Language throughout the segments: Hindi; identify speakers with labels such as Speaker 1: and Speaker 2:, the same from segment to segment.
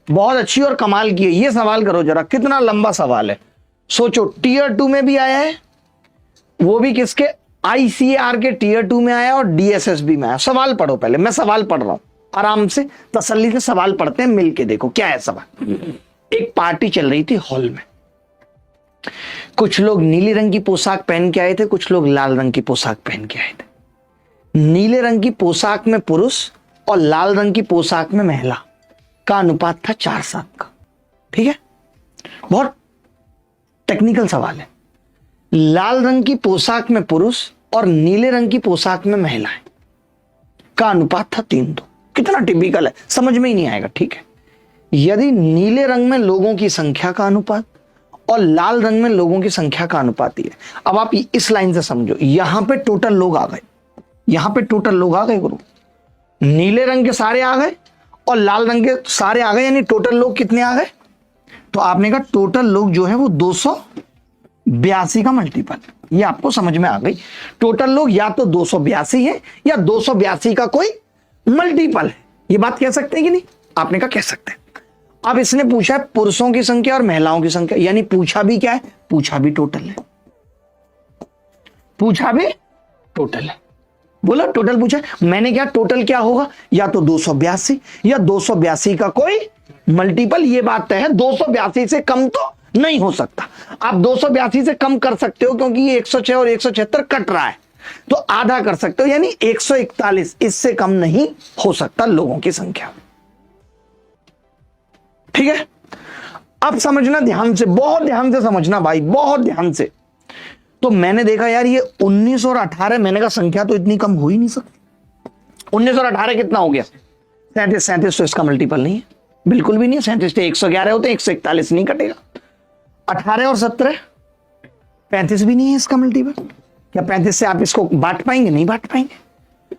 Speaker 1: बहुत अच्छी और कमाल की है। ये सवाल करो जरा, कितना लंबा सवाल है, सोचो। टीयर 2 में भी आया है, वो भी किसके, आईसीएआर के टीयर 2 में आया और डीएसएसबी में आया। सवाल पढ़ो पहले, मैं सवाल पढ़ रहा हूं, आराम से तसल्ली से सवाल पढ़ते हैं मिलके। देखो क्या है सवाल। एक पार्टी चल रही थी हॉल में, कुछ लोग नीले रंग की पोशाक पहन के आए थे, कुछ लोग लाल रंग की पोशाक पहन के आए थे। नीले रंग की पोशाक में पुरुष और लाल रंग की पोशाक में महिला का अनुपात था 4:7 का। ठीक है, बहुत टेक्निकल सवाल है। लाल रंग की पोशाक में पुरुष और नीले रंग की पोशाक में महिलाएं का अनुपात था 3:2। कितना टिपिकल है, समझ में ही नहीं आएगा। ठीक है, यदि नीले रंग में लोगों की संख्या का अनुपात और लाल रंग में लोगों की संख्या का अनुपात ही है। अब आप इस लाइन से समझो, यहां पे टोटल लोग आ गए, यहां पे टोटल लोग आ गए गुरु, नीले रंग के सारे आ गए और लाल रंग के सारे आ गए, यानी टोटल लोग कितने आ गए? तो आपने कहा टोटल लोग जो है वो 282 का मल्टीपल, ये आपको समझ में आ गई। टोटल लोग या तो 282 है या 282 का कोई मल्टीपल है। ये बात कह सकते हैं कि नहीं? आपने कहा कह सकते हैं। अब इसने पूछा है पुरुषों की संख्या और महिलाओं की संख्या, यानी पूछा भी क्या है? पूछा भी टोटल है, पूछा भी टोटल है। बोला टोटल पूछा है, मैंने क्या टोटल क्या होगा? या तो 282 या 282 का कोई मल्टीपल। ये बात तय है, 282 से कम तो नहीं हो सकता। आप 282 से कम कर सकते हो क्योंकि ये 106 और 176 कट रहा है, तो आधा कर सकते हो, यानी 141। इससे कम नहीं हो सकता लोगों की संख्या। ठीक है, अब समझना ध्यान से, बहुत ध्यान से समझना भाई, बहुत ध्यान से। तो मैंने देखा यार ये 19 और 18, मैंने कहा संख्या तो इतनी कम हो ही नहीं सकती। 19 और 18 कितना हो गया? 37। 37 तो इसका मल्टीपल नहीं है, बिल्कुल भी नहीं है। 37 तो 111 होते हैं, 141 नहीं कटेगा। 18 और 17, 35 भी नहीं है इसका मल्टीपल। क्या 35 से आप इसको बांट पाएंगे? नहीं बांट पाएंगे।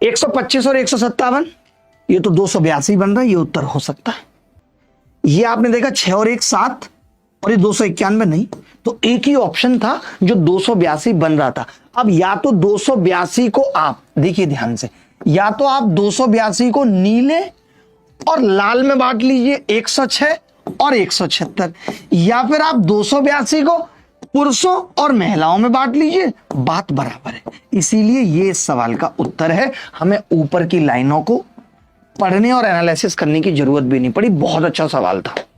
Speaker 1: 125 और 157, ये तो 282 बन रहा है, ये उत्तर हो सकता है। ये आपने देखा 6 और 1 7 और ये 291 नहीं, तो एक ही ऑप्शन था जो 282 बन रहा था। अब या तो 282 को आप देखिए ध्यान से, या तो आप 282 को नीले और लाल में बांट लीजिए 106 और 176, या फिर आप 282 को पुरुषों और महिलाओं में बांट लीजिए, बात बराबर है। इसीलिए ये इस सवाल का उत्तर है। हमें ऊपर की लाइनों को पढ़ने और एनालिसिस करने की जरूरत भी नहीं पड़ी। बहुत अच्छा सवाल था।